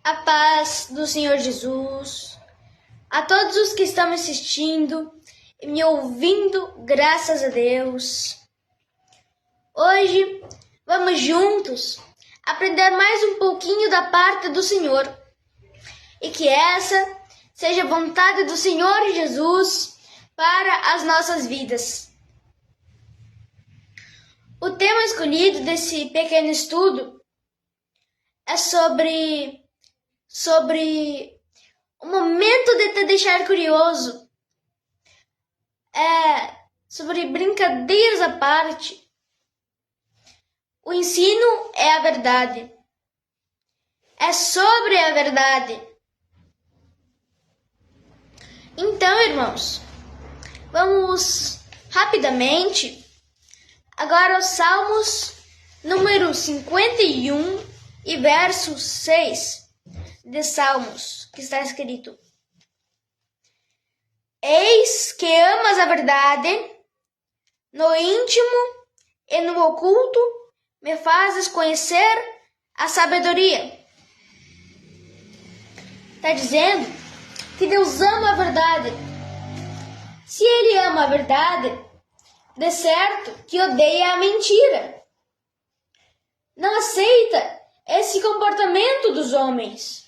A paz do Senhor Jesus, a todos os que estão me assistindo e me ouvindo, graças a Deus. Hoje vamos juntos aprender mais um pouquinho da parte do Senhor e que essa seja a vontade do Senhor Jesus para as nossas vidas. O tema escolhido desse pequeno estudo é sobre o momento de te deixar curioso. Sobre brincadeiras à parte. O ensino é a verdade. É sobre a verdade. Então, irmãos, vamos rapidamente agora aos Salmos número 51 e verso 6 de Salmos, que está escrito: Eis que amas a verdade, no íntimo e no oculto me fazes conhecer a sabedoria. Está dizendo que Deus ama a verdade. Se Ele ama a verdade, de certo que odeia a mentira. Não aceita esse comportamento dos homens.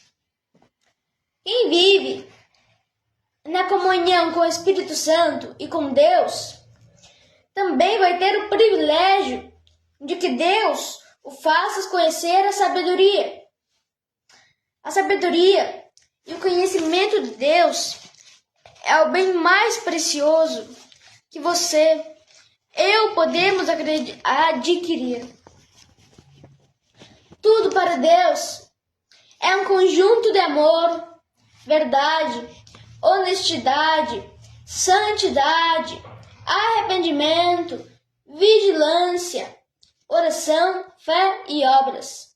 Quem vive na comunhão com o Espírito Santo e com Deus, também vai ter o privilégio de que Deus o faça conhecer a sabedoria. A sabedoria e o conhecimento de Deus é o bem mais precioso que eu podemos adquirir. Tudo para Deus é um conjunto de amor, verdade, honestidade, santidade, arrependimento, vigilância, oração, fé e obras.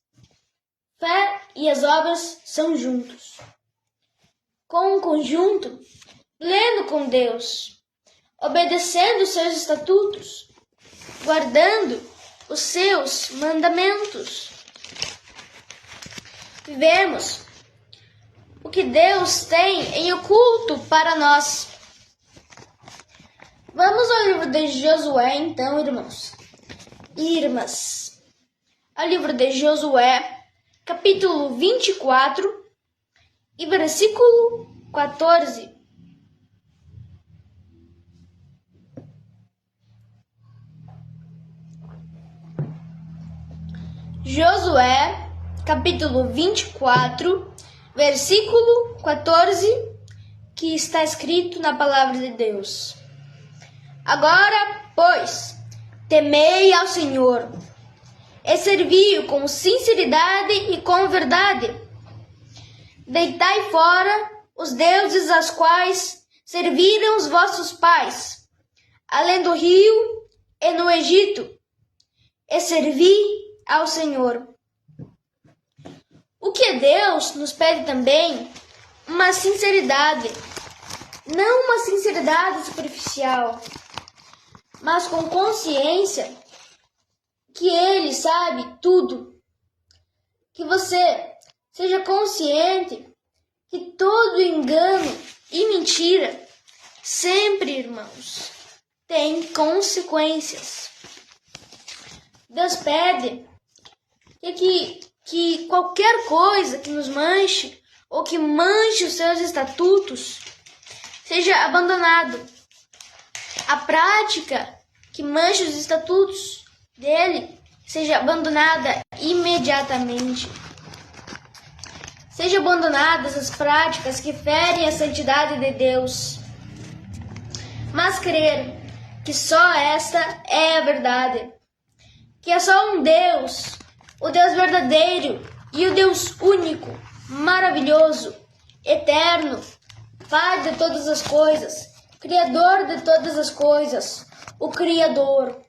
Fé e as obras são juntos. Com um conjunto pleno com Deus, obedecendo os seus estatutos, guardando os seus mandamentos. Vivemos o que Deus tem em oculto para nós. Vamos ao livro de Josué, então, irmãos e irmãs. Ao livro de Josué, capítulo 24 e versículo 14. Josué, capítulo 24, versículo 14, que está escrito na palavra de Deus. Agora, pois, temei ao Senhor, e servi-o com sinceridade e com verdade. Deitai fora os deuses aos quais serviram os vossos pais, além do rio e no Egito, e servi ao Senhor. O que Deus nos pede também? Uma sinceridade. Não uma sinceridade superficial, mas com consciência que Ele sabe tudo. Que você seja consciente que todo engano e mentira, sempre, irmãos, tem consequências. Deus pede que qualquer coisa que nos manche ou que manche os seus estatutos seja abandonado. A prática que manche os estatutos dele seja abandonada imediatamente. Sejam abandonadas as práticas que ferem a santidade de Deus. Mas crer que só esta é a verdade. Que é só um Deus, o Deus verdadeiro e o Deus único, maravilhoso, eterno, Pai de todas as coisas, Criador de todas as coisas, o Criador.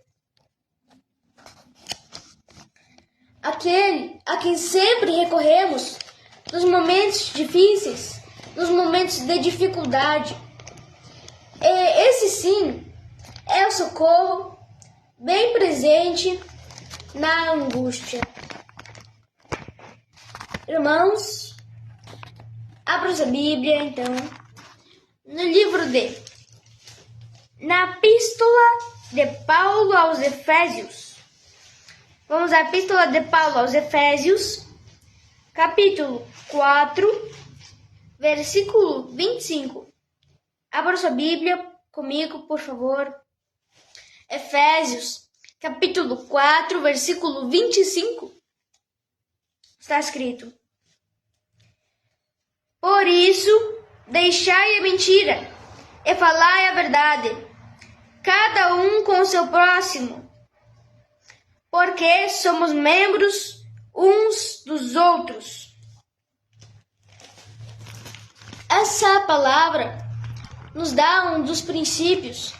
Aquele a quem sempre recorremos nos momentos difíceis, nos momentos de dificuldade. E esse sim é o socorro bem presente na angústia. Irmãos Abra sua Bíblia, então, no livro na Epístola de Paulo aos Efésios. Vamos à Epístola de Paulo aos Efésios, capítulo 4, versículo 25. Abra sua Bíblia comigo, por favor. Efésios, capítulo 4, versículo 25. Está escrito: Por isso, deixai a mentira e falai a verdade, cada um com o seu próximo, porque somos membros uns dos outros. Essa palavra nos dá um dos princípios,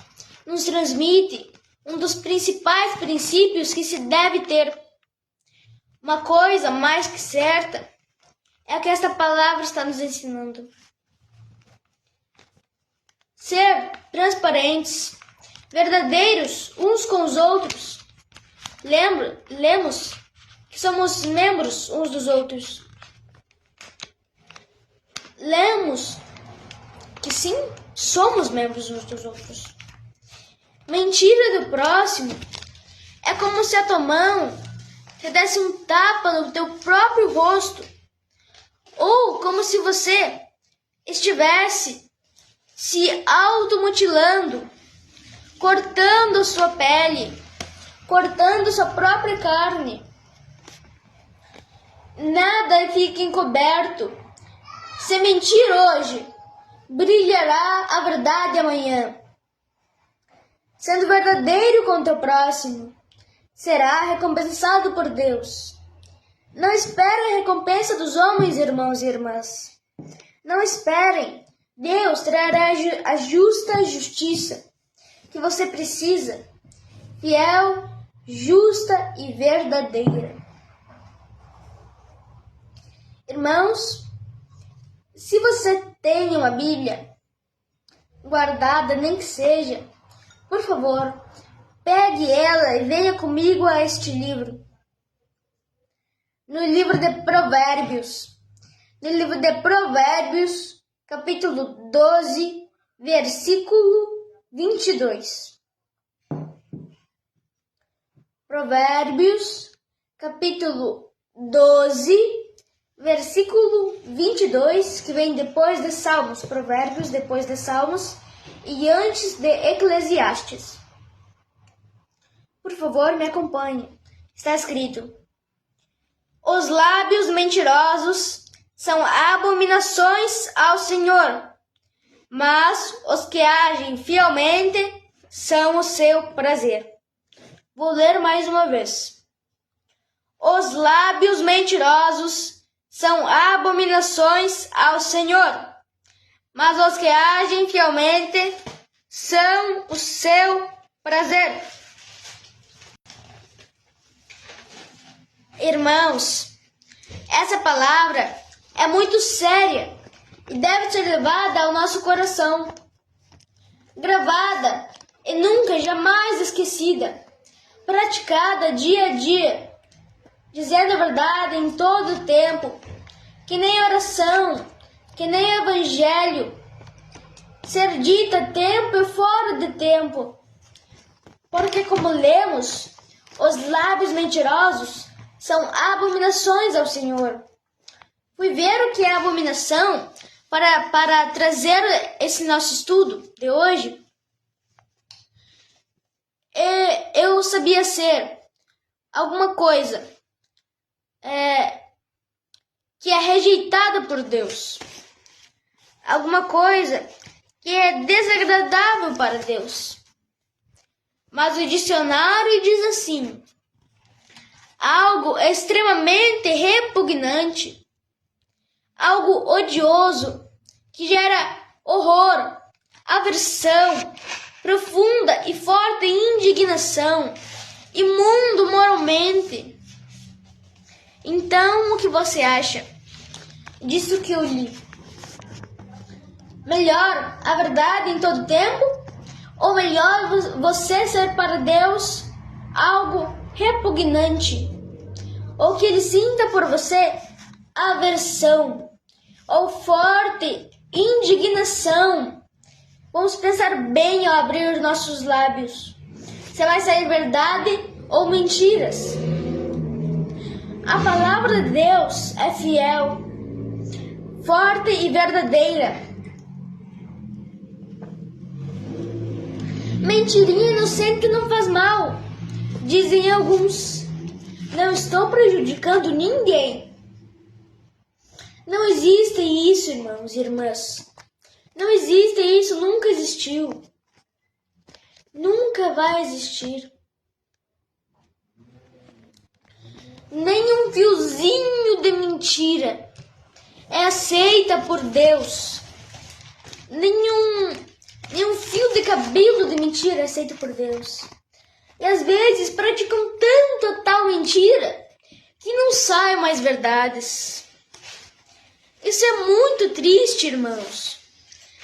nos transmite um dos principais princípios que se deve ter. Uma coisa mais que certa é o que esta palavra está nos ensinando. Ser transparentes, verdadeiros uns com os outros. Lemos que somos membros uns dos outros. Lemos que sim, somos membros uns dos outros. Mentira do próximo é como se a tua mão te desse um tapa no teu próprio rosto, ou como se você estivesse se automutilando, cortando a sua pele, cortando sua própria carne. Nada fica encoberto. Se mentir hoje, brilhará a verdade amanhã. Sendo verdadeiro com o teu próximo, será recompensado por Deus. Não esperem a recompensa dos homens, irmãos e irmãs. Não esperem. Deus trará a justa justiça que você precisa, fiel, justa e verdadeira. Irmãos, se você tem uma Bíblia guardada, nem que seja, por favor, pegue ela e venha comigo a este livro. No livro de Provérbios. No livro de Provérbios, capítulo 12, versículo 22. Provérbios, capítulo 12, versículo 22, que vem depois de Salmos. Provérbios, depois de Salmos e antes de Eclesiastes. Por favor, me acompanhe. Está escrito: Os lábios mentirosos são abominações ao Senhor, mas os que agem fielmente são o seu prazer. Vou ler mais uma vez. Os lábios mentirosos são abominações ao Senhor, mas os que agem fielmente são o seu prazer. Irmãos, essa palavra é muito séria e deve ser levada ao nosso coração, gravada e nunca, jamais esquecida, praticada dia a dia, dizendo a verdade em todo o tempo, que nem oração, que nem evangelho, ser dita a tempo e fora de tempo, porque como lemos, os lábios mentirosos são abominações ao Senhor. Fui ver o que é abominação para trazer esse nosso estudo de hoje. Eu sabia ser alguma coisa que é rejeitada por Deus. Alguma coisa que é desagradável para Deus. Mas o dicionário diz assim: algo extremamente repugnante, algo odioso, que gera horror, aversão, profunda e forte indignação, imundo moralmente. Então, o que você acha disso que eu li? Melhor a verdade em todo tempo? Ou melhor você ser para Deus algo repugnante? Ou que Ele sinta por você aversão? ou forte indignação. Vamos pensar bem ao abrir os nossos lábios. Se vai sair verdade ou mentiras. A palavra de Deus é fiel, forte e verdadeira. Mentirinha inocente não faz mal, dizem alguns. Não estou prejudicando ninguém. Não existe isso, irmãos e irmãs. Não existe isso, nunca existiu. Nunca vai existir. Nem um fiozinho de mentira é aceita por Deus. Nenhum fio de cabelo de mentira é aceito por Deus. E às vezes praticam tanto a tal mentira que não saem mais verdades. Isso é muito triste, irmãos.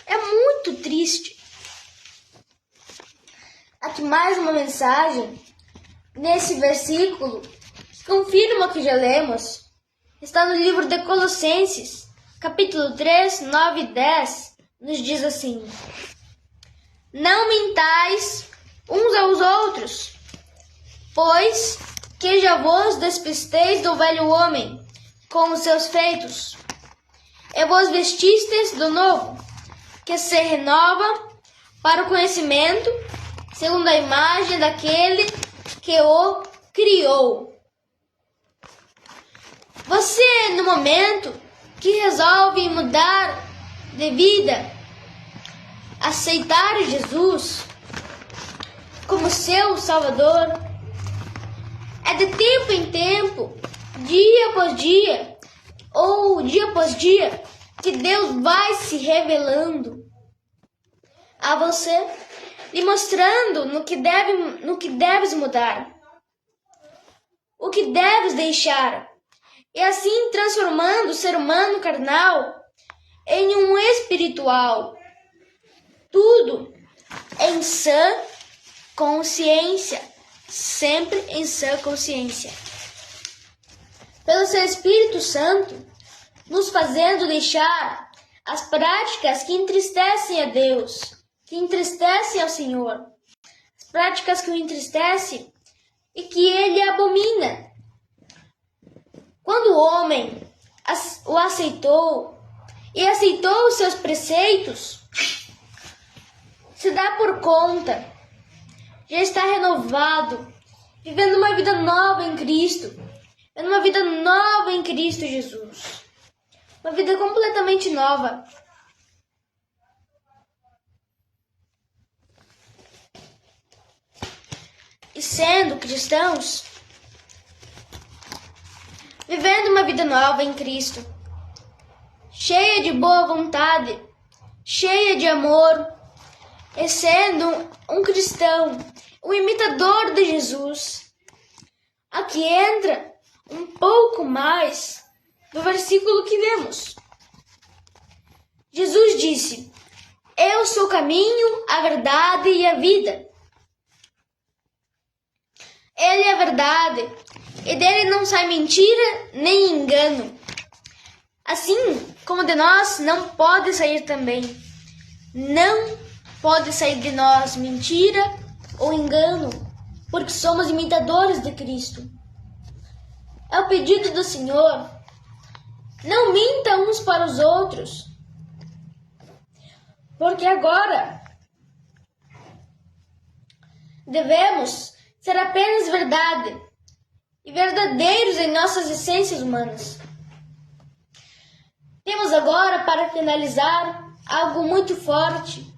É muito triste. Aqui mais uma mensagem. Nesse versículo, que confirma o que já lemos. Está no livro de Colossenses, capítulo 3, 9 e 10. Nos diz assim: Não mintais uns aos outros, pois que já vos despisteis do velho homem com os seus feitos, e vos vestistes do novo, que se renova para o conhecimento, segundo a imagem daquele que o criou. Você, no momento que resolve mudar de vida, aceitar Jesus como seu Salvador, é de tempo em tempo, dia após dia, ou dia após dia, que Deus vai se revelando a você, lhe mostrando no que deves mudar, o que deves deixar, e assim transformando o ser humano carnal em um espiritual. Tudo em sã consciência, sempre em sã consciência. Pelo seu Espírito Santo, nos fazendo deixar as práticas que entristecem a Deus, que entristecem ao Senhor, as práticas que o entristecem e que Ele abomina. Quando o homem o aceitou e aceitou os seus preceitos, se dá por conta, já está renovado, vivendo uma vida nova em Cristo, vivendo uma vida nova em Cristo Jesus, uma vida completamente nova. E sendo cristãos, vivendo uma vida nova em Cristo, cheia de boa vontade, cheia de amor, e sendo um cristão, um imitador de Jesus. Aqui entra um pouco mais do versículo que lemos. Jesus disse: Eu sou o caminho, a verdade e a vida. Ele é a verdade, e dele não sai mentira nem engano. Assim como de nós não pode sair também. Não pode sair de nós mentira ou engano, porque somos imitadores de Cristo. É o pedido do Senhor. Não minta uns para os outros, porque agora devemos ser apenas verdade e verdadeiros em nossas essências humanas. Temos agora, para finalizar, algo muito forte.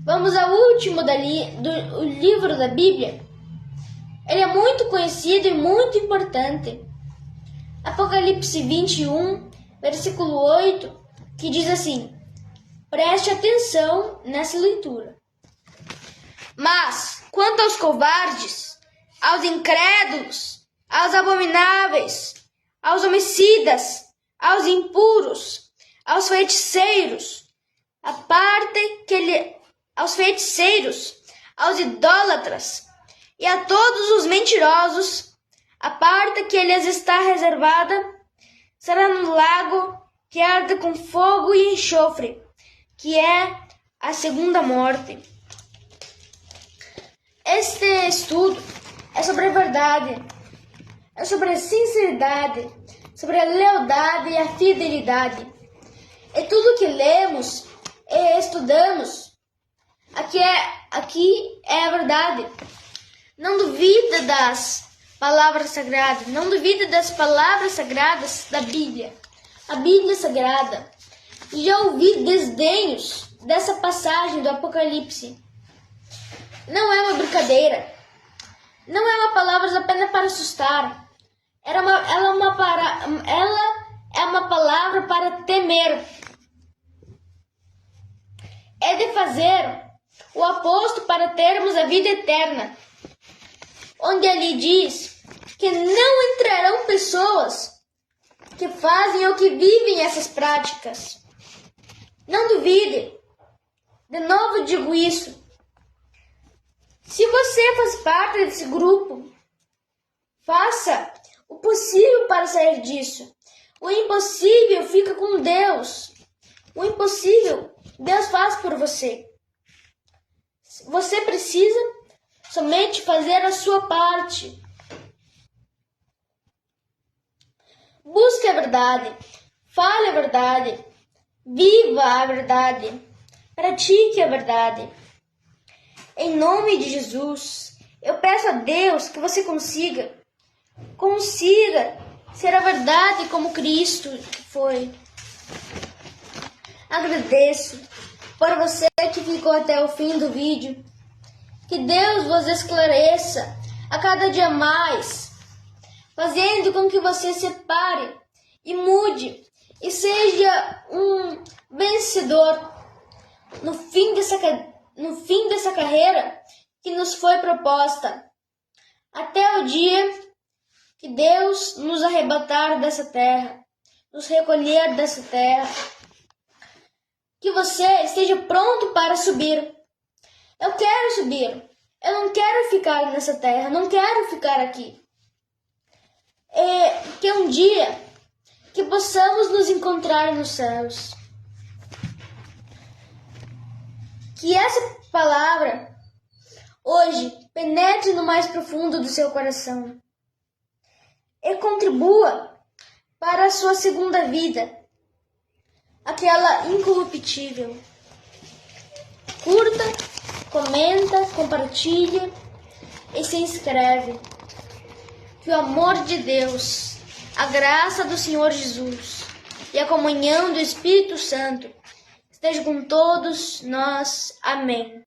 Vamos ao último do livro da Bíblia. Ele é muito conhecido e muito importante. Apocalipse 21, versículo 8, que diz assim: Preste atenção nessa leitura. Mas, quanto aos covardes, aos incrédulos, aos abomináveis, aos homicidas, aos impuros, aos feiticeiros, aos feiticeiros, aos idólatras e a todos os mentirosos, a parte que lhes está reservada será no lago que arde com fogo e enxofre, que é a segunda morte. Este estudo é sobre a verdade, é sobre a sinceridade, sobre a lealdade e a fidelidade. É tudo que lemos e estudamos. Aqui é a verdade. Não duvida das palavras sagradas, não duvida das palavras sagradas da Bíblia. A Bíblia Sagrada. Já ouvi desdenhos dessa passagem do Apocalipse. Não é uma brincadeira. Não é uma palavra apenas para assustar. Ela é uma palavra para temer. É de fazer o aposto para termos a vida eterna, onde ali diz que não entrarão pessoas que fazem ou que vivem essas práticas. Não duvide. De novo digo isso. Se você faz parte desse grupo, faça o possível para sair disso. O impossível fica com Deus. O impossível Deus faz por você. Você precisa somente fazer a sua parte. Busque a verdade, fale a verdade, viva a verdade, pratique a verdade. Em nome de Jesus, eu peço a Deus que você consiga ser a verdade como Cristo foi. Agradeço por você que ficou até o fim do vídeo. Que Deus vos esclareça a cada dia mais, fazendo com que você se pare e mude e seja um vencedor no fim dessa carreira que nos foi proposta, até o dia que Deus nos arrebatar dessa terra, nos recolher dessa terra. Que você esteja pronto para subir. Eu quero subir. Eu não quero ficar nessa terra, não quero ficar aqui. Que um dia que possamos nos encontrar nos céus. Que essa palavra hoje penetre no mais profundo do seu coração e contribua para a sua segunda vida, aquela incorruptível. Curta, comenta, compartilha e se inscreve. Que o amor de Deus, a graça do Senhor Jesus e a comunhão do Espírito Santo esteja com todos nós. Amém.